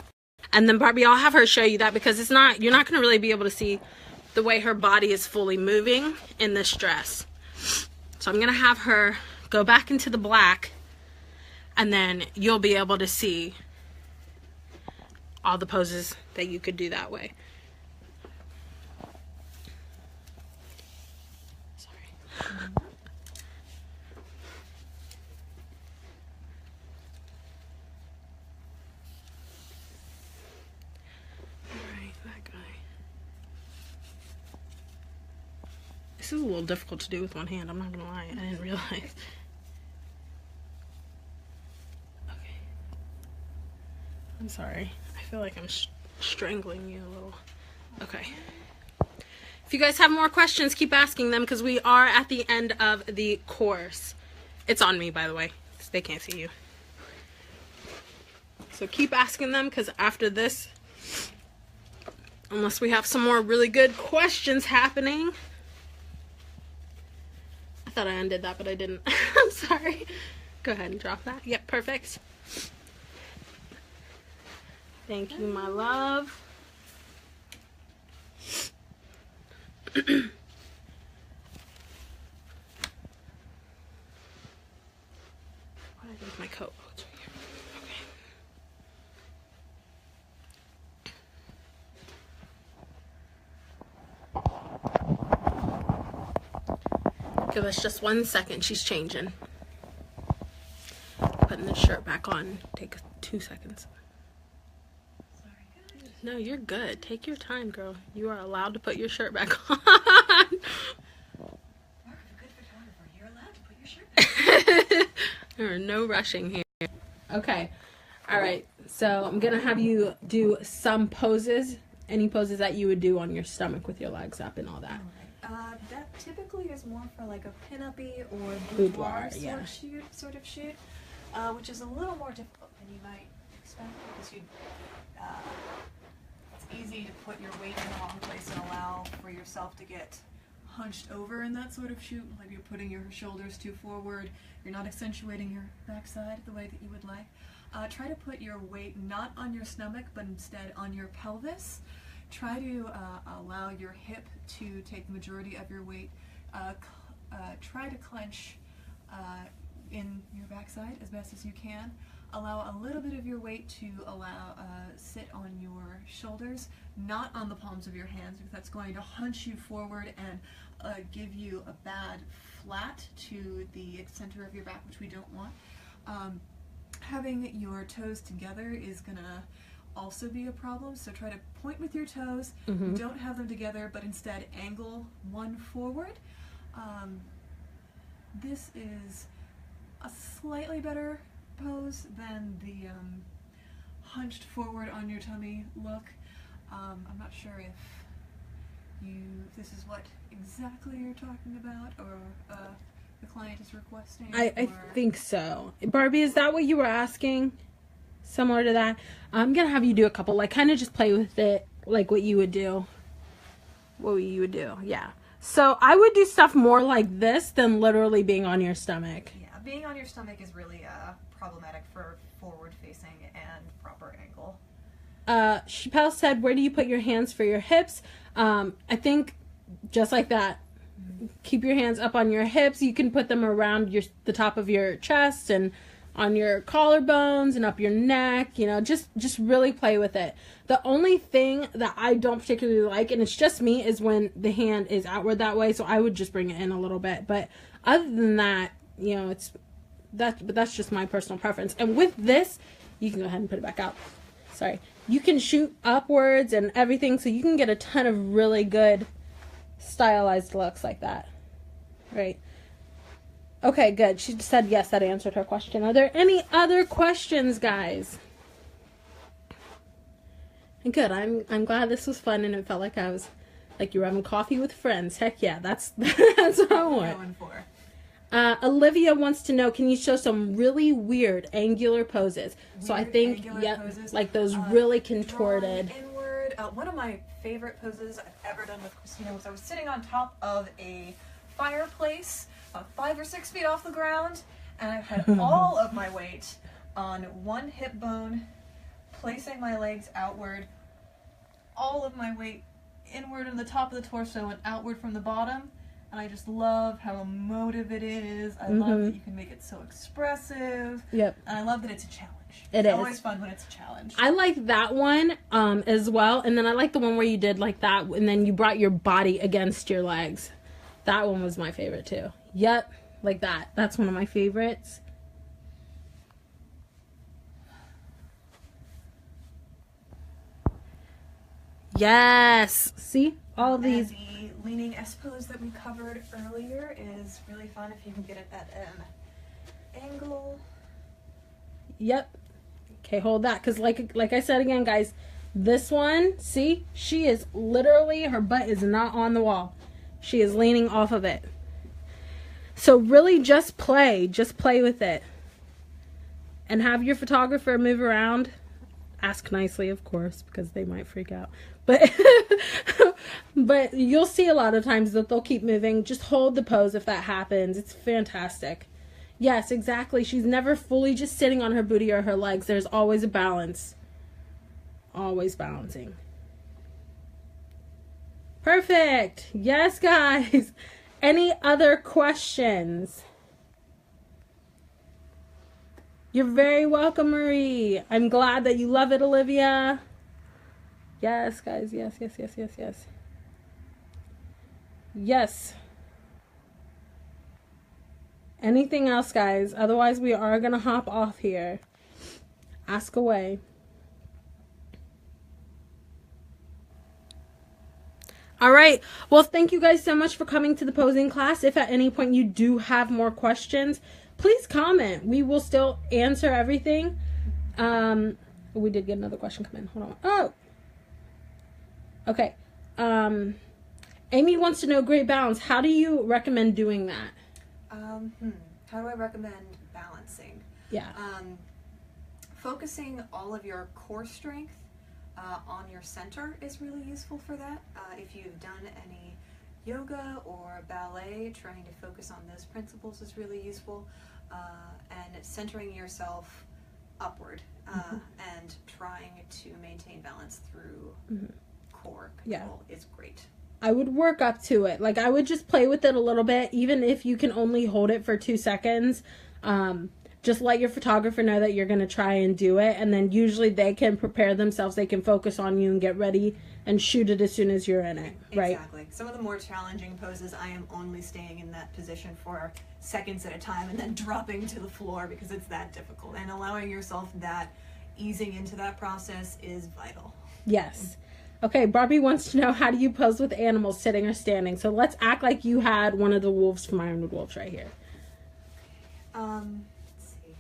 And then Barbie, I'll have her show you that because it's not, you're not going to really be able to see the way her body is fully moving in this dress. So I'm going to have her go back into the black, and then you'll be able to see all the poses that you could do that way. Sorry. Alright, that guy. This is a little difficult to do with one hand, I'm not gonna lie, I didn't realize. Okay. I'm sorry. I feel like I'm strangling you a little. Okay. If you guys have more questions, keep asking them because we are at the end of the course. It's on me, by the way. They can't see you. So keep asking them because after this, unless we have some more really good questions happening. I thought I undid that, but I didn't. I'm sorry. Go ahead and drop that. Yep, perfect. Thank you, my love. Why is my coat? Oh, it's right here. Okay. Give us just 1 second. She's changing. Putting the shirt back on. Take 2 seconds. No, you're good. Take your time, girl. You are allowed to put your shirt back on. Mark, a good photographer. You're allowed to put your shirt back on. There are no rushing here. Okay. All right. So I'm going to have you do some poses. Any poses that you would do on your stomach with your legs up and all that. That typically is more for like a pin-uppy or Boudoir, boudoir sort of shoot, which is a little more difficult than you might expect because it's easy to put your weight in the wrong place and allow for yourself to get hunched over in that sort of shoot, like you're putting your shoulders too forward, you're not accentuating your backside the way that you would like. Try to put your weight not on your stomach but instead on your pelvis. Try to allow your hip to take the majority of your weight. Try to clench in your backside as best as you can. Allow a little bit of your weight to sit on your shoulders, not on the palms of your hands, because that's going to hunch you forward and give you a bad flat to the center of your back, which we don't want. Having your toes together is going to also be a problem, so try to point with your toes, don't have them together, but instead angle one forward. This is a slightly better pose than the hunched forward on your tummy look. I'm not sure if this is what exactly you're talking about, or the client is requesting. I think so. Barbie, is that what you were asking? Similar to that? I'm gonna have you do a couple, like kind of just play with it, like what you would do. What you would do, yeah. So I would do stuff more like this than literally being on your stomach. Yeah, being on your stomach is really problematic for forward facing and proper angle. Chappelle said, where do you put your hands for your hips? I think just like that. Keep your hands up on your hips. You can put them around the top of your chest and on your collarbones and up your neck, you know, just really play with it. The only thing that I don't particularly like, and it's just me, is when the hand is outward that way, so I would just bring it in a little bit. But other than that, you know, but that's just my personal preference. And with this, you can go ahead and put it back out. Sorry. You can shoot upwards and everything, so you can get a ton of really good stylized looks like that. Right. Okay, good. She said yes, that answered her question. Are there any other questions, guys? And good. I'm glad this was fun and it felt like you were having coffee with friends. Heck yeah, that's what I want. Going for. Olivia wants to know, can you show some really weird angular poses? So I think, poses, like those really contorted. Inward. One of my favorite poses I've ever done with Christina was I was sitting on top of a fireplace, 5 or 6 feet off the ground, and I had all of my weight on one hip bone, placing my legs outward, all of my weight inward on the top of the torso and outward from the bottom. And I just love how emotive it is. I love that you can make it so expressive. Yep. And I love that it's a challenge. It's always fun when it's a challenge. I like that one as well. And then I like the one where you did like that and then you brought your body against your legs. That one was my favorite too. Yep. Like that. That's one of my favorites. Yes. See? All of these. And the leaning S pose that we covered earlier is really fun if you can get it at an angle. Yep. Okay, hold that. Because like I said again, guys, this one, see? She is literally, her butt is not on the wall. She is leaning off of it. So really just play. Just play with it. And have your photographer move around. Ask nicely, of course, because they might freak out. But but you'll see a lot of times that they'll keep moving. Just hold the pose if that happens. It's fantastic. Yes, exactly. She's never fully just sitting on her booty or her legs. There's always a balance. Always balancing. Perfect. Yes, guys. Any other questions? You're very welcome, Marie. I'm glad that you love it, Olivia. Yes, guys. Yes, yes, yes, yes, yes. Yes. Anything else, guys? Otherwise, we are going to hop off here. Ask away. All right. Well, thank you guys so much for coming to the posing class. If at any point you do have more questions, please comment. We will still answer everything. We did get another question come in. Hold on. Oh. Okay. Amy wants to know great balance. How do you recommend doing that? How do I recommend balancing? Yeah. Focusing all of your core strength on your center is really useful for that. If you've done any yoga or ballet, trying to focus on those principles is really useful. And centering yourself upward and trying to maintain balance through core control is great. I would work up to it. Like, I would just play with it a little bit, even if you can only hold it for 2 seconds. Just let your photographer know that you're going to try and do it, and then usually they can prepare themselves. They can focus on you and get ready and shoot it as soon as you're in it, right? Exactly. Some of the more challenging poses, I am only staying in that position for seconds at a time and then dropping to the floor because it's that difficult. And allowing yourself that easing into that process is vital. Yes. Okay, Barbie wants to know, how do you pose with animals, sitting or standing? So let's act like you had one of the wolves from Ironwood Wolves right here. Let's see.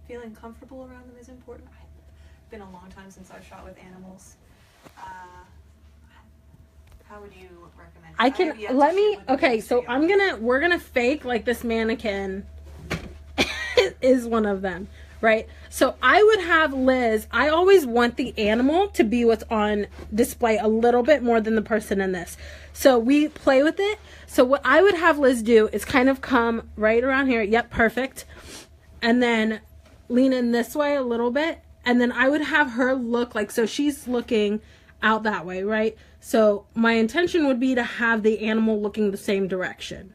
Feeling comfortable around them is important. It's been a long time since I've shot with animals. How would you recommend? I can, let me, okay, so we're gonna fake like this mannequin is one of them. Right? So I would have Liz, I always want the animal to be what's on display a little bit more than the person in this. So we play with it. So what I would have Liz do is kind of come right around here. Yep, perfect. And then lean in this way a little bit. And then I would have her look like, so she's looking out that way, right? So my intention would be to have the animal looking the same direction.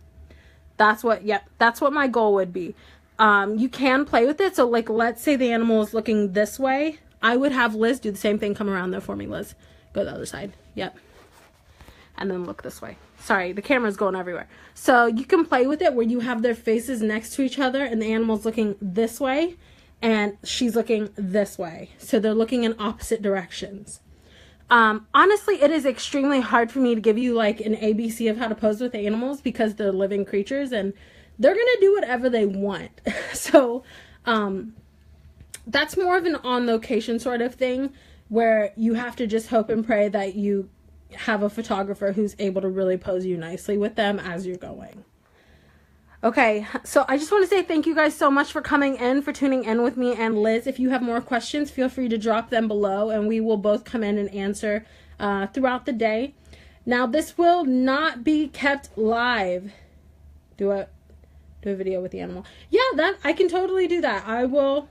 That's what, that's what my goal would be. You can play with it. So like, let's say the animal is looking this way. I would have Liz do the same thing. Come around there for me, Liz. Go the other side. Yep. And then look this way. Sorry, the camera's going everywhere. So you can play with it where you have their faces next to each other and the animal's looking this way and she's looking this way. So they're looking in opposite directions. Honestly, it is extremely hard for me to give you like an ABC of how to pose with animals because they're living creatures and they're going to do whatever they want. So, that's more of an on location sort of thing where you have to just hope and pray that you have a photographer who's able to really pose you nicely with them as you're going. Okay. So I just want to say thank you guys so much for coming in, for tuning in with me and Liz. If you have more questions, feel free to drop them below and we will both come in and answer, throughout the day. Now this will not be kept live. Do a video with the animal. Yeah, that I can totally do that. I will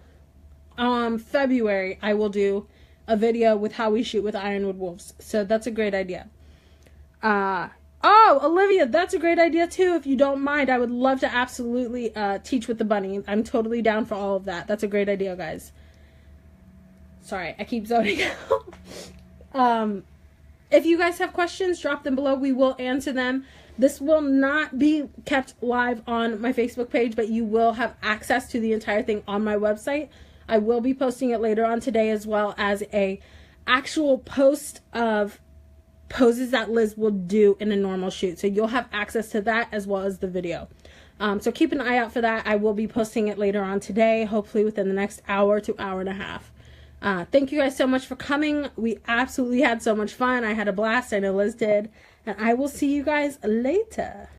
February, I will do a video with how we shoot with Ironwood Wolves. So that's a great idea. Oh, Olivia, that's a great idea too. If you don't mind, I would love to absolutely teach with the bunny. I'm totally down for all of that. That's a great idea, guys. Sorry, I keep zoning out. If you guys have questions, drop them below. We will answer them. This will not be kept live on my Facebook page, but you will have access to the entire thing on my website. I will be posting it later on today, as well as a actual post of poses that Liz will do in a normal shoot. So you'll have access to that as well as the video. So keep an eye out for that. I will be posting it later on today, hopefully within the next hour to hour and a half. Thank you guys so much for coming. We absolutely had so much fun. I had a blast. I know Liz did. And I will see you guys later.